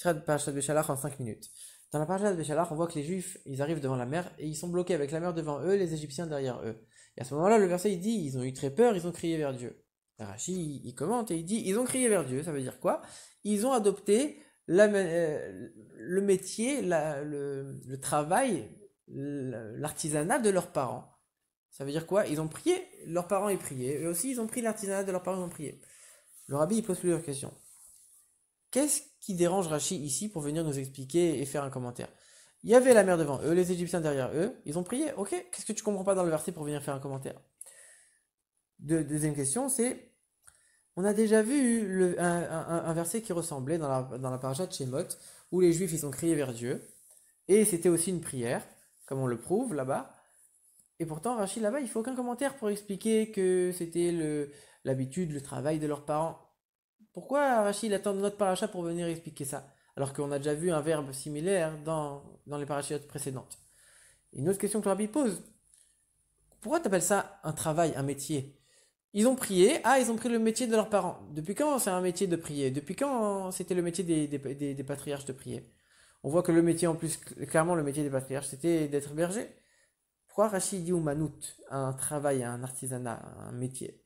sera de Parashat Beshalach en 5 minutes. Dans la Parashat Beshalach, on voit que les Juifs, ils arrivent devant la mer et ils sont bloqués avec la mer devant eux, les Égyptiens derrière eux. Et à ce moment-là, le verset il dit, ils ont eu très peur, ils ont crié vers Dieu. Rachi, il commente et il dit, ils ont crié vers Dieu. Ça veut dire quoi? Ils ont adopté le métier, le travail, l'artisanat de leurs parents. Ça veut dire quoi? Ils ont prié, leurs parents y priaient. Eux aussi, ils ont pris l'artisanat de leurs parents, ils ont prié. Le rabbi, il pose plusieurs questions. Qu'est-ce qui dérange Rachi ici pour venir nous expliquer et faire un commentaire? Il y avait la mer devant eux, les Égyptiens derrière eux, ils ont prié, ok, qu'est-ce que tu comprends pas dans le verset pour venir faire un commentaire? Deuxième question, c'est, on a déjà vu un verset qui ressemblait dans la paracha de Shemot, où les Juifs ils ont crié vers Dieu, et c'était aussi une prière, comme on le prouve là-bas, et pourtant Rachi là-bas il fait aucun commentaire pour expliquer que c'était l'habitude, le travail de leurs parents. Pourquoi Rachid attend notre paracha pour venir expliquer ça? Alors qu'on a déjà vu un verbe similaire dans les parachutes précédentes. Une autre question que le rabbi pose. Pourquoi tu appelles ça un travail, un métier? Ils ont prié, ils ont pris le métier de leurs parents. Depuis quand c'est un métier de prier? Depuis quand c'était le métier des patriarches de prier? On voit que le métier en plus, clairement le métier des patriarches, c'était d'être berger. Pourquoi Rachid dit ou manout, un travail, un artisanat, un métier?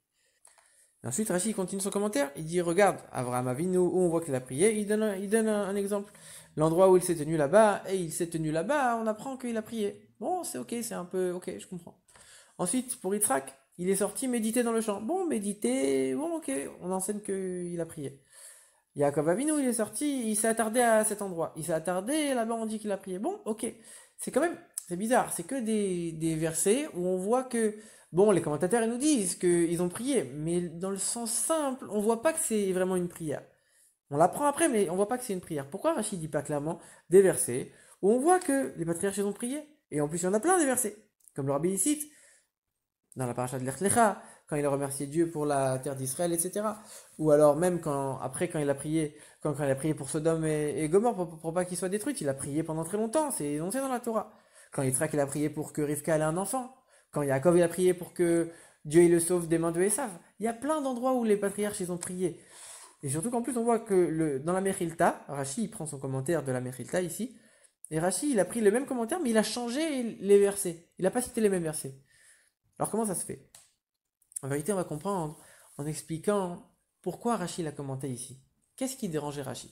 Et ensuite, Rashi continue son commentaire. Il dit, regarde, Avraham Avinu, où on voit qu'il a prié. Il donne un exemple. L'endroit où il s'est tenu là-bas, et il s'est tenu là-bas, on apprend qu'il a prié. Bon, c'est ok, c'est un peu ok, je comprends. Ensuite, pour Yitzhak, il est sorti méditer dans le champ. Bon, méditer, bon, ok, on enseigne qu'il a prié. Yaakov Avinu, il est sorti, il s'est attardé à cet endroit. Il s'est attardé, là-bas on dit qu'il a prié. Bon, ok. C'est quand même, c'est bizarre, c'est que des versets où on voit que, bon, les commentateurs ils nous disent qu'ils ont prié, mais dans le sens simple, on voit pas que c'est vraiment une prière. On l'apprend après, mais on voit pas que c'est une prière. Pourquoi Rachid dit pas clairement des versets où on voit que les patriarches ils ont prié? Et en plus, il y en a plein des versets. Comme le rabbi cite, dans la paracha de Lech Lecha, quand il a remercié Dieu pour la terre d'Israël, etc. Ou alors même après quand il a prié, quand il a prié pour Sodome et Gomorre pour pas qu'ils soient détruits, il a prié pendant très longtemps, c'est énoncé dans la Torah. Quand Yitzhak il a prié pour que Rivka ait un enfant, quand Yaakov il a prié pour que Dieu il le sauve des mains de Esav. Il y a plein d'endroits où les patriarches ils ont prié. Et surtout qu'en plus on voit que dans la Mechilta, Rashi il prend son commentaire de la Mechilta ici, et Rashi il a pris le même commentaire mais il a changé les versets. Il n'a pas cité les mêmes versets. Alors comment ça se fait? En vérité, on va comprendre en expliquant pourquoi Rachid a commenté ici. Qu'est-ce qui dérangeait Rachid?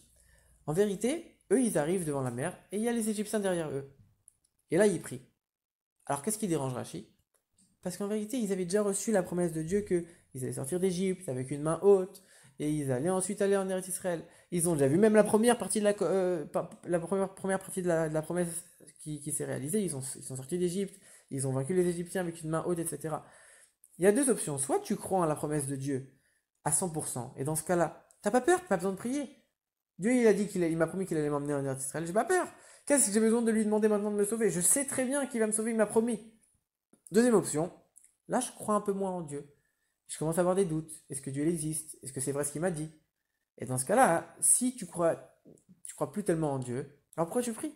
En vérité, eux, ils arrivent devant la mer et il y a les Égyptiens derrière eux. Et là, ils prient. Alors, qu'est-ce qui dérange Rachid? Parce qu'en vérité, ils avaient déjà reçu la promesse de Dieu qu'ils allaient sortir d'Égypte avec une main haute et ils allaient ensuite aller en Eretz Israël. Ils ont déjà vu même la première partie de première partie de la promesse qui s'est réalisée. Ils sont sortis d'Égypte, ils ont vaincu les Égyptiens avec une main haute, etc. Il y a deux options. Soit tu crois en la promesse de Dieu à 100%, et dans ce cas-là, t'as pas peur, pas besoin de prier. Dieu, il a dit il m'a promis qu'il allait m'emmener en Eretz Israël, j'ai pas peur. Qu'est-ce que j'ai besoin de lui demander maintenant de me sauver? Je sais très bien qu'il va me sauver, il m'a promis. Deuxième option, là je crois un peu moins en Dieu. Je commence à avoir des doutes. Est-ce que Dieu il existe? Est-ce que c'est vrai ce qu'il m'a dit? Et dans ce cas-là, si tu crois plus tellement en Dieu, alors pourquoi tu pries?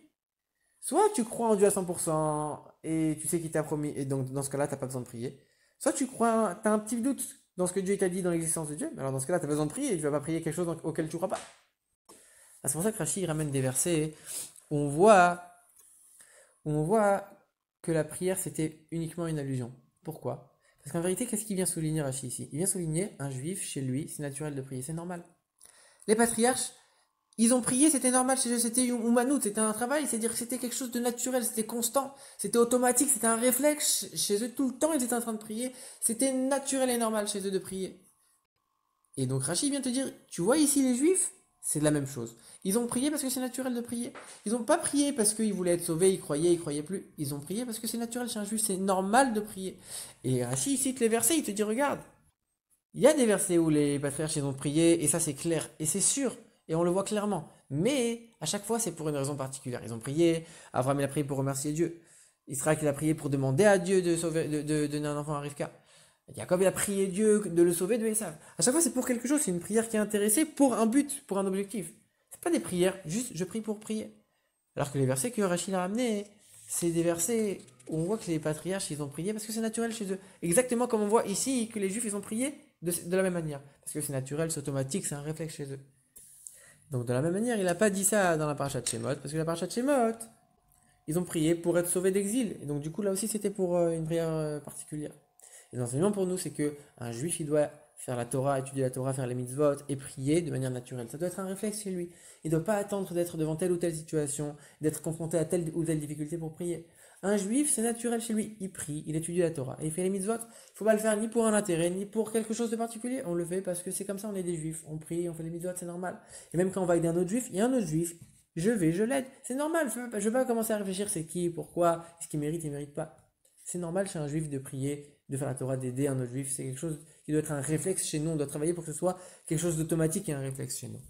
Soit tu crois en Dieu à 100% et tu sais qu'il t'a promis, et donc dans ce cas-là, t'as pas besoin de prier. Soit tu crois, t'as un petit doute dans ce que Dieu t'a dit dans l'existence de Dieu, mais alors dans ce cas-là, t'as besoin de prier et tu vas pas prier quelque chose auquel tu crois pas. C'est pour ça que Rachid ramène des versets où on voit que la prière c'était uniquement une allusion. Pourquoi? Parce qu'en vérité, qu'est-ce qu'il vient souligner Rachid ici? Il vient souligner un juif, chez lui, c'est naturel de prier, c'est normal. Les patriarches, ils ont prié, c'était normal chez eux, c'était Umanout, c'était un travail, c'est-à-dire que c'était quelque chose de naturel, c'était constant, c'était automatique, c'était un réflexe chez eux, tout le temps ils étaient en train de prier, c'était naturel et normal chez eux de prier. Et donc Rachid vient te dire, tu vois ici les juifs, c'est de la même chose. Ils ont prié parce que c'est naturel de prier. Ils n'ont pas prié parce qu'ils voulaient être sauvés, ils croyaient plus. Ils ont prié parce que c'est naturel chez un juif, c'est normal de prier. Et Rachid cite les versets, il te dit, regarde, il y a des versets où les patriarches ils ont prié, et ça c'est clair, et c'est sûr, et on le voit clairement. Mais à chaque fois c'est pour une raison particulière. Ils ont prié, Abraham il a prié pour remercier Dieu. Israël il a prié pour demander à Dieu de sauver, de donner un enfant à Rivka. Jacob il a prié Dieu de le sauver de Esav. À chaque fois c'est pour quelque chose, c'est une prière qui est intéressée pour un but, pour un objectif. C'est pas des prières, juste je prie pour prier. Alors que les versets que Rachid a ramenés, c'est des versets où on voit que les patriarches ils ont prié parce que c'est naturel chez eux. Exactement comme on voit ici que les juifs ils ont prié de la même manière. Parce que c'est naturel, c'est automatique, c'est un réflexe chez eux. Donc de la même manière, il n'a pas dit ça dans la paracha de Shemot, parce que la paracha de Shemot, ils ont prié pour être sauvés d'exil. Et donc du coup, là aussi, c'était pour une prière particulière. Et l'enseignement pour nous, c'est que un juif, il doit faire la Torah, étudier la Torah, faire les mitzvot et prier de manière naturelle. Ça doit être un réflexe chez lui. Il ne doit pas attendre d'être devant telle ou telle situation, d'être confronté à telle ou telle difficulté pour prier. Un juif, c'est naturel chez lui. Il prie, il étudie la Torah et il fait les mitzvot. Il ne faut pas le faire ni pour un intérêt, ni pour quelque chose de particulier. On le fait parce que c'est comme ça, on est des juifs. On prie, on fait les mitzvot, c'est normal. Et même quand on va aider un autre juif, il y a un autre juif. Je l'aide. C'est normal. Je ne vais pas commencer à réfléchir c'est qui, pourquoi, est-ce qu'il mérite, il ne mérite pas. C'est normal chez un juif de prier, de faire la Torah, d'aider un autre juif. C'est quelque chose qui doit être un réflexe chez nous. On doit travailler pour que ce soit quelque chose d'automatique et un réflexe chez nous.